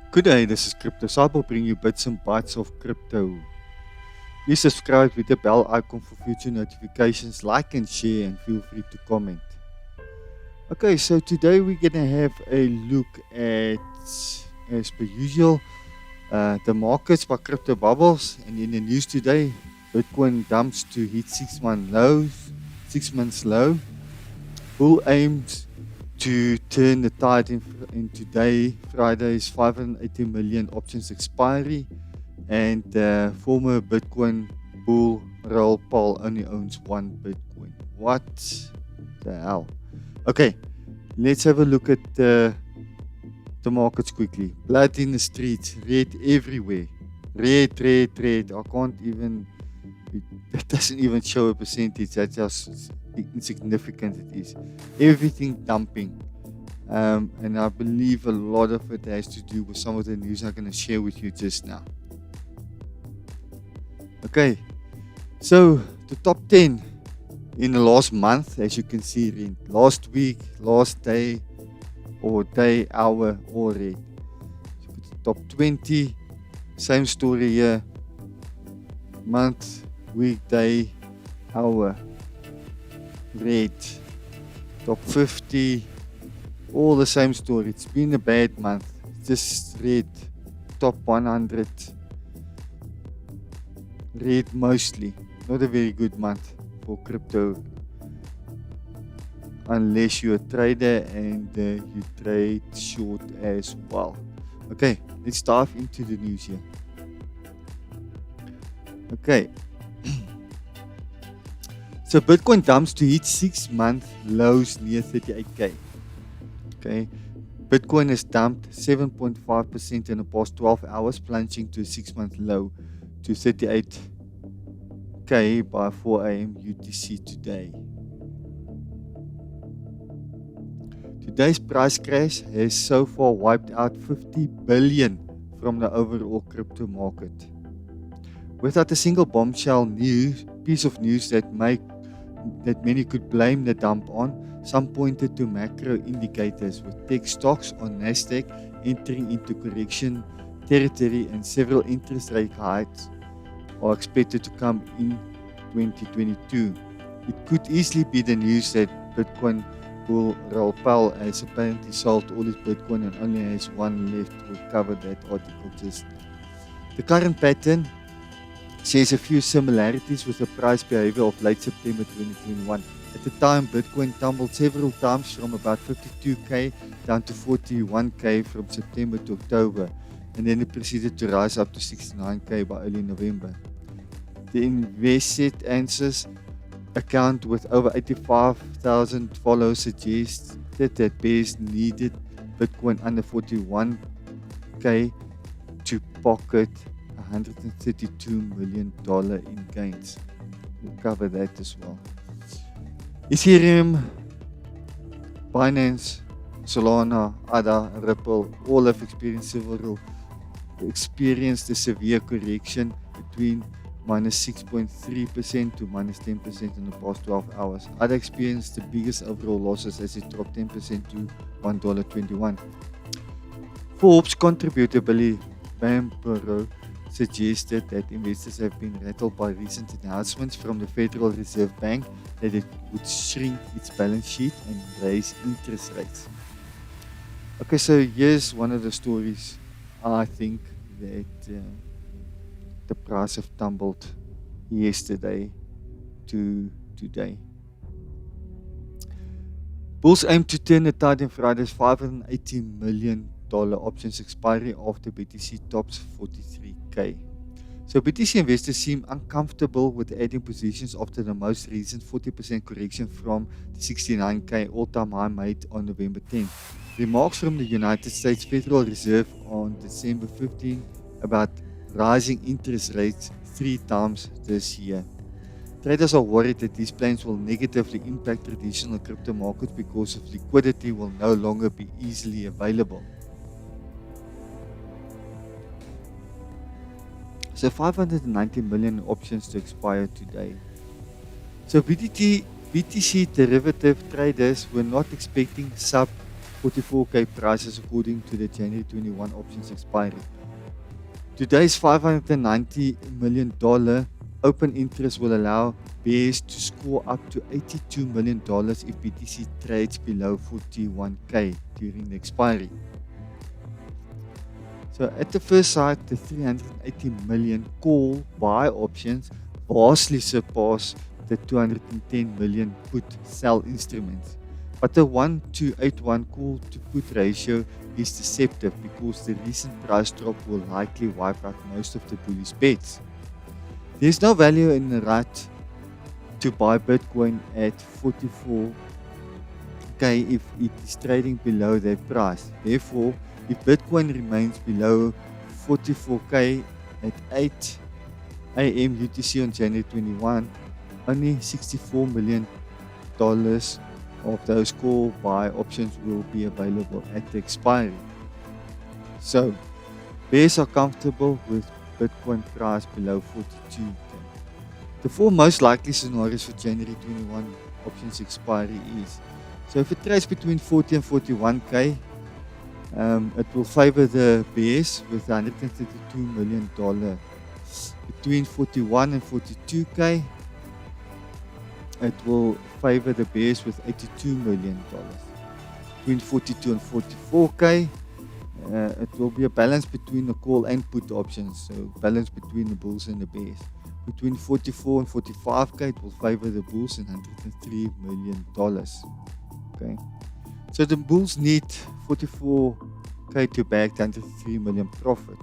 Good day, this is Crypto Cyber, bring you bits and bytes of crypto. Please subscribe with the bell icon for future notifications, like and share, and feel free to comment. Okay, so today we're gonna have a look at, as per usual, the markets by crypto bubbles. And in the news today, Bitcoin dumps to hit 6 months low. Bull aims to turn the tide in today, Friday's 580 million options expiry, and former Bitcoin bull Raoul Pal only owns one Bitcoin. What the hell? Okay, let's have a look at the markets quickly. Blood in the streets, red everywhere. Red. I can't even, it doesn't even show a percentage. That's just insignificant it is. Everything dumping. And I believe a lot of it has to do with some of the news I'm going to share with you just now. Okay, so the top 10 in the last month, as you can see, in last week, last day, or day, hour, all red. Top 20, same story here. Month, week, day, hour, red. Top 50, all the same story. It's been a bad month. Just red. Top 100, red mostly. Not a very good month for crypto, unless you're a trader and you trade short as well. Okay, let's dive into the news here. Okay. So Bitcoin dumps to hit 6-month lows near 38k. Okay. Bitcoin has dumped 7.5% in the past 12 hours, plunging to a 6-month low to 38k by 4 a.m. UTC today. Today's price crash has so far wiped out 50 billion from the overall crypto market. Without a single bombshell piece of news that many could blame the dump on, some pointed to macro indicators, with tech stocks on Nasdaq entering into correction territory, and several interest rate hikes are expected to come in 2022. It could easily be the news that Bitcoin bull Raoul Pal has apparently sold all his Bitcoin and only has one left. We'll cover that article just now. The current pattern shares a few similarities with the price behavior of late September 2021. At the time, Bitcoin tumbled several times from about 52k down to 41k from September to October, and then it proceeded to rise up to 69k by early November. The Invested Answers account with over 85,000 followers suggested that bears needed Bitcoin under 41k to pocket $132 million in gains. We'll cover that as well. Ethereum, Binance, Solana, ADA, Ripple all have experienced a severe correction between -6.3% to -10% in the past 12 hours. ADA experienced the biggest overall losses as it dropped 10% to $1.21. Forbes contributor Billy Bambaro suggested that investors have been rattled by recent announcements from the Federal Reserve Bank that it would shrink its balance sheet and raise interest rates. Okay, so here's one of the stories I think that the price have tumbled yesterday to today. Bulls aim to turn the tide in Friday's $580 million options expiry after BTC tops 43k. So BTC investors seem uncomfortable with adding positions after the most recent 40% correction from the 69k all-time high made on November 10th. Remarks from the United States Federal Reserve on December 15 about rising interest rates 3 times this year. Traders are worried that these plans will negatively impact traditional crypto markets because of liquidity will no longer be easily available. So 590 million options to expire today. So BTC derivative traders were not expecting sub 44k prices according to the January 21 options expiry. Today's $590 million open interest will allow bears to score up to $82 million if BTC trades below 41k during the expiry. So at the first sight, the 380 million call buy options vastly surpass the 210 million put sell instruments. But the 1-to-8-1 call to put ratio is deceptive because the recent price drop will likely wipe out most of the bullish bets. There's no value in the right to buy Bitcoin at 44k if it is trading below that price. Therefore, if Bitcoin remains below 44k at 8 a.m. UTC on January 21, only $64 million of those call buy options will be available at the expiry. So, bears are comfortable with Bitcoin price below 42k. The four most likely scenarios for January 21 options expiry is, so if it trades between 40 and 41k, it will favor the bears with $132 million. Between 41 and 42k, it will favor the bears with $82 million. Between 42 and 44k, it will be a balance between the call and put options, so balance between the bulls and the bears. Between 44 and 45k, it will favor the bulls and $103 million. Okay, so the bulls need 44k to back the $103 million profit.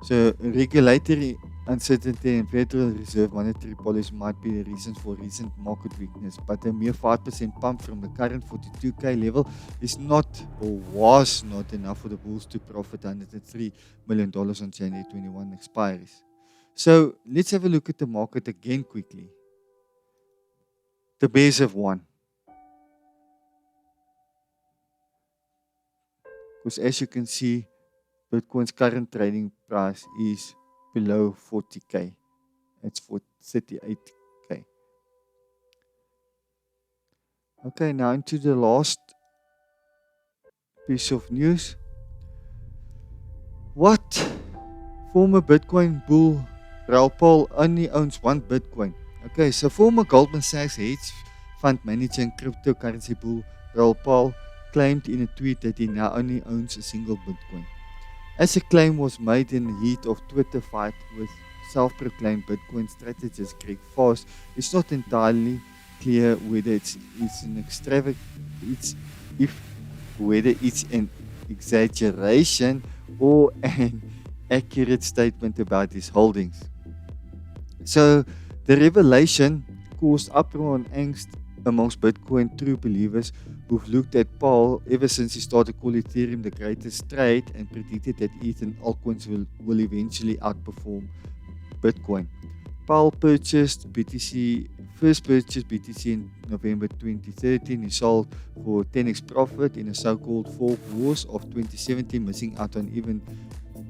So regulatory uncertainty and Federal Reserve monetary policy might be the reasons for recent market weakness, but a mere 5% pump from the current 42k level is not, or was not, enough for the bulls to profit $103 million on January 21 expiries. So let's have a look at the market again quickly. The bears have won, because as you can see, Bitcoin's current trading price is below 40k. It's for 38k. Okay, now into the last piece of news. What? Former Bitcoin bull Raoul Pal only owns one Bitcoin. Okay, so former Goldman Sachs hedge fund manager and cryptocurrency bull Raoul Pal claimed in a tweet that he now only owns a single Bitcoin. As the claim was made in the heat of Twitter fight with self-proclaimed Bitcoin strategist Greg Foss, it's not entirely clear whether it's an exaggeration or an accurate statement about his holdings. So the revelation caused uproar and angst amongst Bitcoin true believers who've looked at Pal ever since he started calling Ethereum the greatest trade and predicted that ETH and altcoins will eventually outperform Bitcoin. Pal first purchased BTC in November 2013. He sold for 10x profit in a so-called fork wars of 2017, missing out on even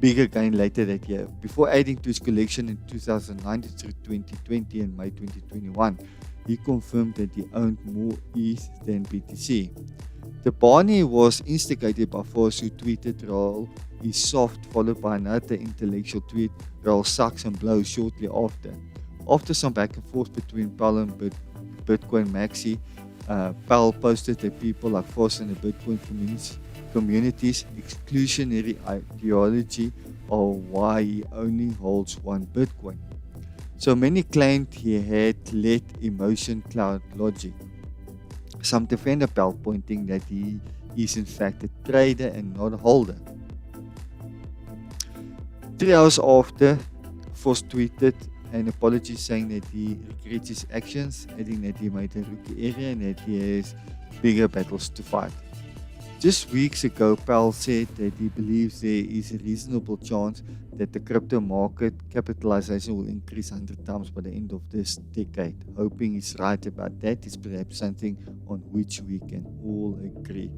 bigger gain later that year, before adding to his collection in 2019 through 2020 and May 2021. He confirmed that he owned more ETH than BTC. The Barney was instigated by Foss, who tweeted Raoul is soft, followed by another intellectual tweet, Raoul sucks and blows, shortly after. After some back and forth between Pal and Bitcoin Maxi, Pal posted that people like Foss and the Bitcoin community's exclusionary ideology or why he only holds one Bitcoin. So many claimed he had let emotion cloud logic. Some defend Pal, pointing that he is in fact a trader and not a holder. 3 hours after, Foss tweeted an apology saying that he regrets his actions, adding that he made a rookie error and that he has bigger battles to fight. Just weeks ago, Pal said that he believes there is a reasonable chance that the crypto market capitalization will increase 100 times by the end of this decade. Hoping he's right about that is perhaps something on which we can all agree.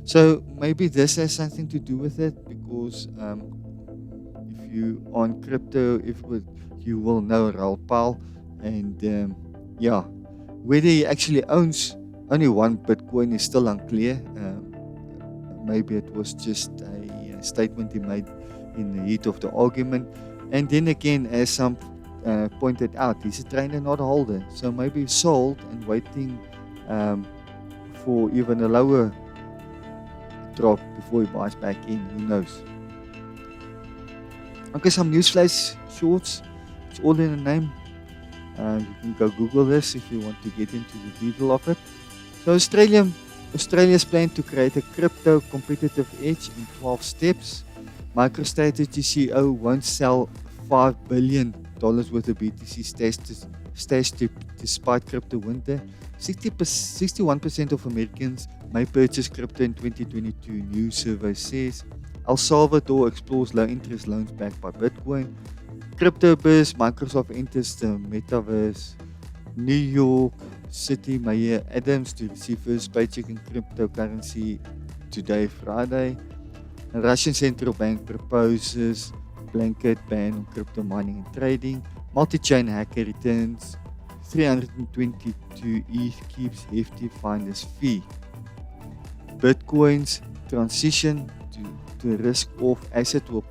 So maybe this has something to do with it, because if you on crypto, you will know Raoul Pal, and whether he actually owns only one Bitcoin is still unclear. maybe it was just a statement he made in the heat of the argument. And then again, as some pointed out, he's a trainer, not a holder. So maybe sold and waiting for even a lower drop before he buys back in. Who knows? Okay, some newsflash shorts. It's all in the name. You can go Google this if you want to get into the detail of it. So Australia's plan to create a crypto competitive edge in 12 steps. MicroStrategy CEO won't sell $5 billion worth of BTC stashed despite crypto winter. 61% of Americans may purchase crypto in 2022, new survey says. El Salvador explores low-interest loans backed by Bitcoin. CryptoBuzz, Microsoft enters the metaverse. New York City Mayor Adams to receive first paycheck in cryptocurrency today, Friday. The Russian central bank proposes blanket ban on crypto mining and trading. Multi-chain hacker returns 322 ETH, keeps hefty finder's fee. Bitcoin's transition to a risk-off asset will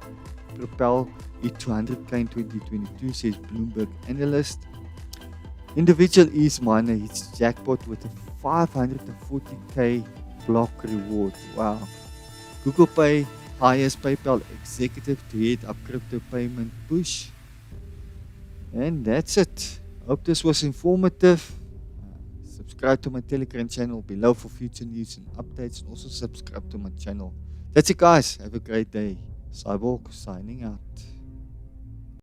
propel it to 100k in 2022, says Bloomberg analyst. Individual ETH miner hits jackpot with a 540k block reward. Wow. Google Pay hires PayPal executive to head up crypto payment push. And that's it. Hope this was informative. Subscribe to my Telegram channel below for future news and updates, and also subscribe to my channel. That's it, guys. Have a great day. Cyborg signing out.